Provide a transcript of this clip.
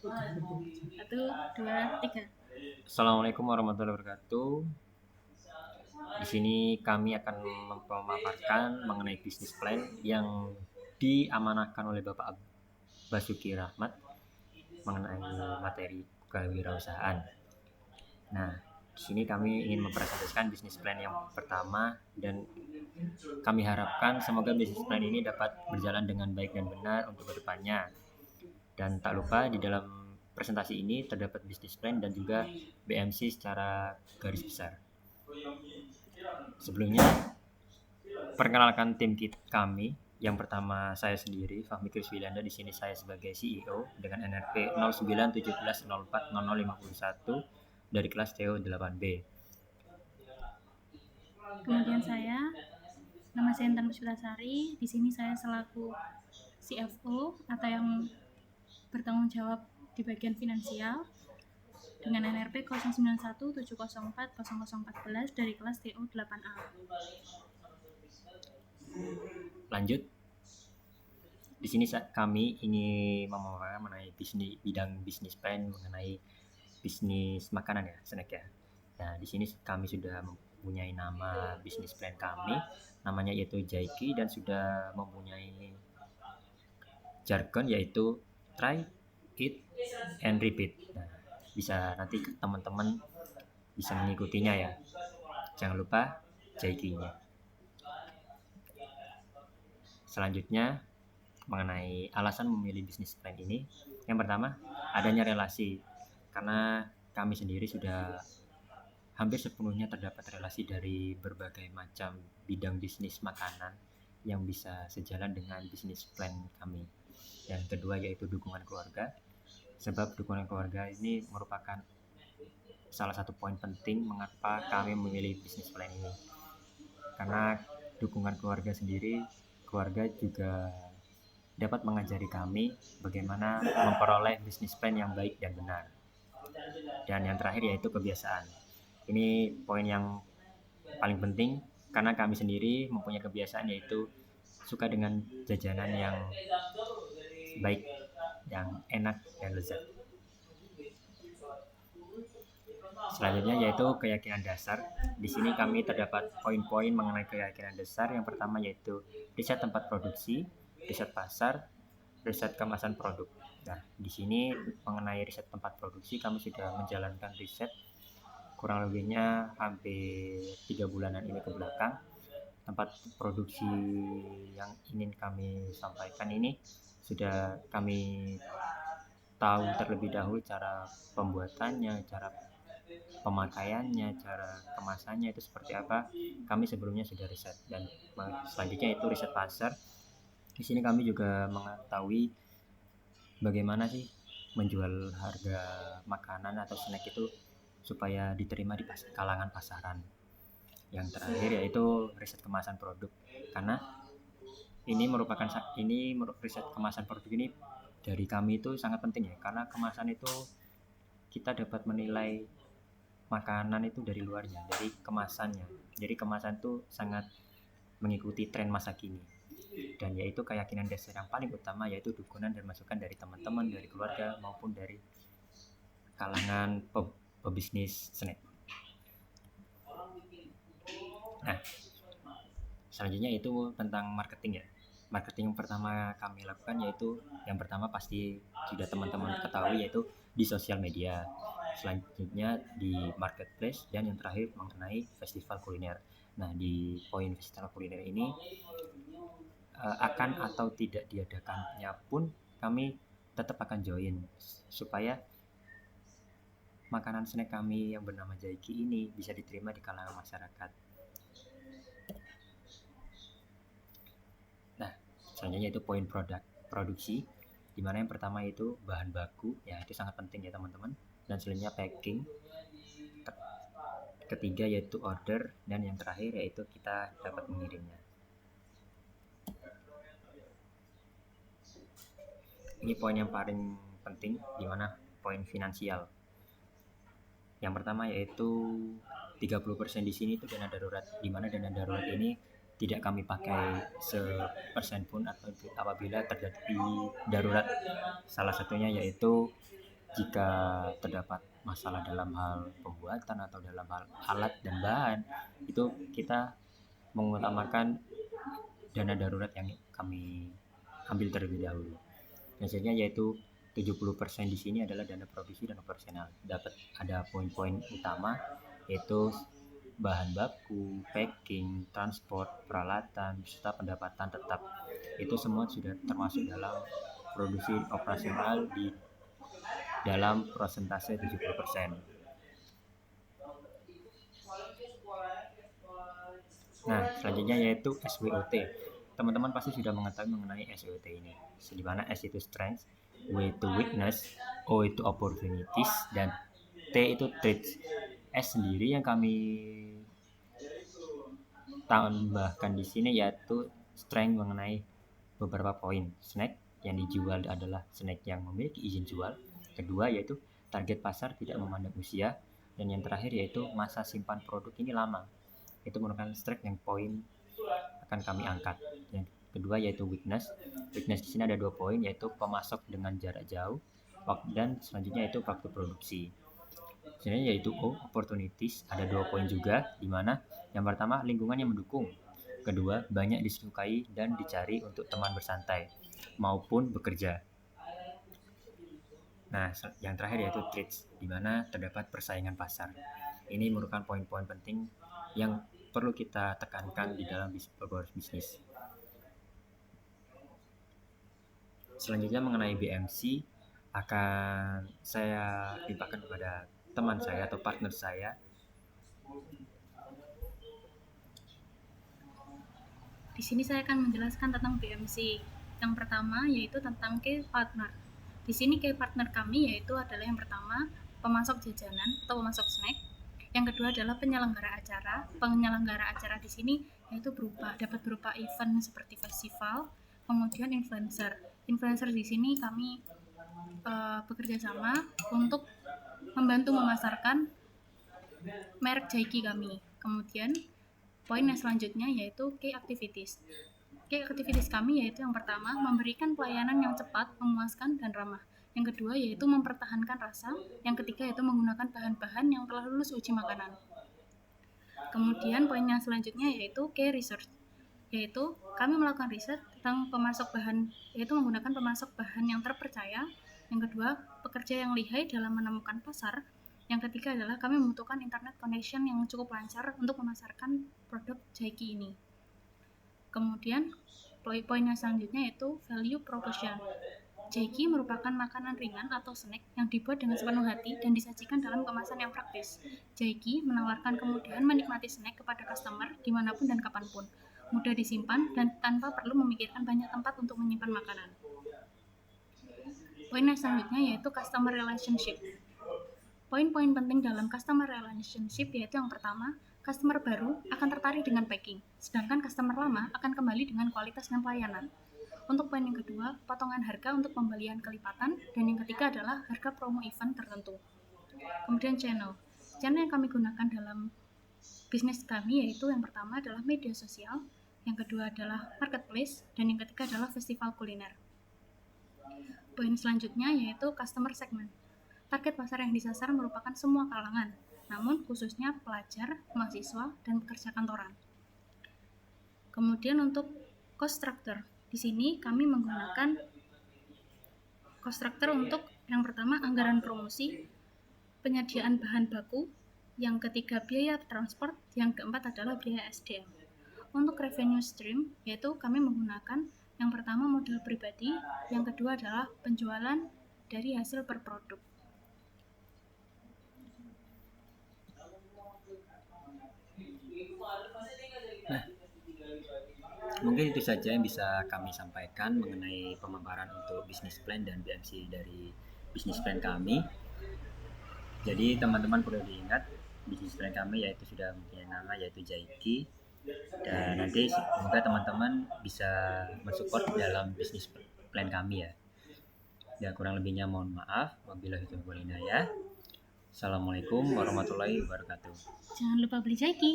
Satu, dua, tiga. Assalamualaikum warahmatullahi wabarakatuh. Di sini kami akan memaparkan mengenai bisnis plan yang diamanahkan oleh Bapak Basuki Rahmat mengenai materi kewirausahaan. Nah, di sini kami ingin mempresentasikan bisnis plan yang pertama dan kami harapkan semoga bisnis plan ini dapat berjalan dengan baik dan benar untuk kedepannya. Dan tak lupa di dalam presentasi ini terdapat bisnis plan dan juga BMC secara garis besar. Sebelumnya, perkenalkan tim kami. Yang pertama saya sendiri, Fahmi Kriswilanda. Di sini saya sebagai CEO dengan NRP 0917040051 dari kelas TO 8B. Kemudian nama saya Intan Puspitasari. Di sini saya selaku CFO atau yang bertanggung jawab di bagian finansial dengan NRP 0917040014 dari kelas TO 8A. Lanjut. Di sini kami ingin memaparkan mengenai bidang bisnis plan mengenai bisnis makanan ya, snack ya. Nah, di sini kami sudah mempunyai nama bisnis plan kami, namanya yaitu Jaiki, dan sudah mempunyai jargon yaitu try, eat, and repeat. Nah, bisa nanti teman-teman bisa mengikutinya ya. Jangan lupa Jaiki-nya. Selanjutnya mengenai alasan memilih bisnis plan ini, yang pertama adanya relasi, karena kami sendiri sudah hampir sepenuhnya terdapat relasi dari berbagai macam bidang bisnis makanan yang bisa sejalan dengan bisnis plan kami. Yang kedua yaitu dukungan keluarga, sebab dukungan keluarga ini merupakan salah satu poin penting mengapa kami memilih bisnis plan ini, karena dukungan keluarga juga dapat mengajari kami bagaimana memperoleh bisnis plan yang baik dan benar. Dan yang terakhir yaitu kebiasaan. Ini poin yang paling penting karena kami sendiri mempunyai kebiasaan yaitu suka dengan jajanan yang baik, yang enak dan lezat. Selanjutnya yaitu keyakinan dasar. Di sini kami terdapat poin-poin mengenai keyakinan dasar. Yang pertama yaitu riset tempat produksi, riset pasar, riset kemasan produk. Nah, di sini mengenai riset tempat produksi kami sudah menjalankan riset kurang lebihnya hampir 3 bulanan ini ke belakang. Tempat produksi yang ingin kami sampaikan ini sudah kami tahu terlebih dahulu cara pembuatannya, cara pemakaiannya, cara kemasannya itu seperti apa. Kami sebelumnya sudah riset. Dan selanjutnya itu riset pasar. Di sini kami juga mengetahui bagaimana sih menjual harga makanan atau snack itu supaya diterima di kalangan pasaran. Yang terakhir yaitu riset kemasan produk, karena riset kemasan produk ini dari kami itu sangat penting ya, karena kemasan itu kita dapat menilai makanan itu dari luarnya, dari kemasannya. Jadi kemasan itu sangat mengikuti tren masa kini. Dan yaitu keyakinan dasar yang paling utama yaitu dukungan dan masukan dari teman-teman, dari keluarga maupun dari kalangan pebisnis snack. Nah, selanjutnya itu tentang marketing ya. Marketing yang pertama kami lakukan yaitu yang pertama pasti sudah teman-teman ketahui yaitu di sosial media. Selanjutnya di marketplace, dan yang terakhir mengenai festival kuliner. Nah, di poin festival kuliner ini akan atau tidak diadakannya pun kami tetap akan join supaya makanan snack kami yang bernama Jaiki ini bisa diterima di kalangan masyarakat. Nah, selanjutnya itu poin produksi, dimana yang pertama itu bahan baku, ya itu sangat penting ya teman-teman, dan selanjutnya packing, ketiga yaitu order, dan yang terakhir yaitu kita dapat mengirimnya. Ini poin yang paling penting, dimana poin finansial. Yang pertama yaitu 30% di sini itu dana darurat, dimana dana darurat ini tidak kami pakai sepersen pun apabila terjadi darurat. Salah satunya yaitu Jika terdapat masalah dalam hal pembuatan atau dalam hal alat dan bahan, itu kita mengutamakan dana darurat yang kami ambil terlebih dahulu. Hasilnya yaitu 70% di sini adalah dana produksi dan operasional. Dapat ada poin-poin utama yaitu bahan baku, packing, transport, peralatan, serta pendapatan tetap. Itu semua sudah termasuk dalam produksi operasional di dalam persentase 70%. Nah, selanjutnya yaitu SWOT. Teman-teman pasti sudah mengetahui mengenai SWOT ini. Di mana S itu strength, W itu weakness, O itu opportunities, dan T itu threats. S sendiri yang kami tambahkan di sini yaitu strength mengenai beberapa poin. Snack yang dijual adalah snack yang memiliki izin jual. Kedua yaitu target pasar tidak memandang usia. Dan yang terakhir yaitu masa simpan produk ini lama. Itu merupakan strength yang poin akan kami angkat. Yang kedua yaitu weakness. Weakness di sini ada 2 poin yaitu pemasok dengan jarak jauh dan selanjutnya itu waktu produksi. Sebenarnya yaitu opportunities ada 2 poin juga, di mana yang pertama lingkungan yang mendukung, kedua banyak disukai dan dicari untuk teman bersantai maupun bekerja. Nah, yang terakhir yaitu threats, di mana terdapat persaingan pasar. Ini merupakan poin-poin penting yang perlu kita tekankan di dalam bisnis. Selanjutnya mengenai BMC akan saya limpahkan kepada teman saya atau partner saya. Di sini saya akan menjelaskan tentang BMC. Yang pertama yaitu tentang key partner. Di sini key partner kami yaitu adalah yang pertama pemasok jajanan atau pemasok snack. Yang kedua adalah penyelenggara acara. Penyelenggara acara di sini yaitu dapat berupa event seperti festival, kemudian influencer. Influencer di sini kami bekerja sama untuk membantu memasarkan merek Jaiki kami. Kemudian poin yang selanjutnya yaitu key activities. Key activities kami yaitu yang pertama memberikan pelayanan yang cepat, memuaskan, dan ramah. Yang kedua yaitu mempertahankan rasa. Yang ketiga yaitu menggunakan bahan-bahan yang telah lulus uji makanan. Kemudian poin yang selanjutnya yaitu key research, yaitu kami melakukan riset tentang pemasok bahan, yaitu menggunakan pemasok bahan yang terpercaya. Yang kedua, pekerja yang lihai dalam menemukan pasar. Yang ketiga adalah kami membutuhkan internet connection yang cukup lancar untuk memasarkan produk Jaiki ini. Kemudian poin yang selanjutnya yaitu value proposition. Jaiki merupakan makanan ringan atau snack yang dibuat dengan sepenuh hati dan disajikan dalam kemasan yang praktis. Jaiki menawarkan kemudahan menikmati snack kepada customer dimanapun dan kapanpun, mudah disimpan dan tanpa perlu memikirkan banyak tempat untuk menyimpan makanan. Poin yang selanjutnya yaitu customer relationship. Poin-poin penting dalam customer relationship yaitu yang pertama, customer baru akan tertarik dengan packing, sedangkan customer lama akan kembali dengan kualitas dan pelayanan. Untuk poin yang kedua, potongan harga untuk pembelian kelipatan, dan yang ketiga adalah harga promo event tertentu. Kemudian channel yang kami gunakan dalam bisnis kami yaitu yang pertama adalah media sosial, yang kedua adalah marketplace, dan yang ketiga adalah festival kuliner. Poin selanjutnya yaitu customer segment. Target pasar yang disasar merupakan semua kalangan, namun khususnya pelajar, mahasiswa, dan pekerja kantoran. Kemudian untuk cost structure, di sini kami menggunakan cost structure untuk yang pertama anggaran promosi, penyediaan bahan baku, yang ketiga biaya transport, yang keempat adalah biaya SDM. Untuk revenue stream, yaitu kami menggunakan yang pertama modal pribadi, yang kedua adalah penjualan dari hasil per produk. Nah, mungkin itu saja yang bisa kami sampaikan mengenai pemaparan untuk business plan dan BMC dari business plan kami. Jadi teman-teman perlu diingat business plan kami yaitu sudah mempunyai nama yaitu Jaiki, dan nanti semoga teman-teman bisa mensupport dalam business plan kami ya. Dan kurang lebihnya mohon maaf. Wabillahi taufiq wal hidayah. Assalamualaikum warahmatullahi wabarakatuh. Jangan lupa beli Jaiki.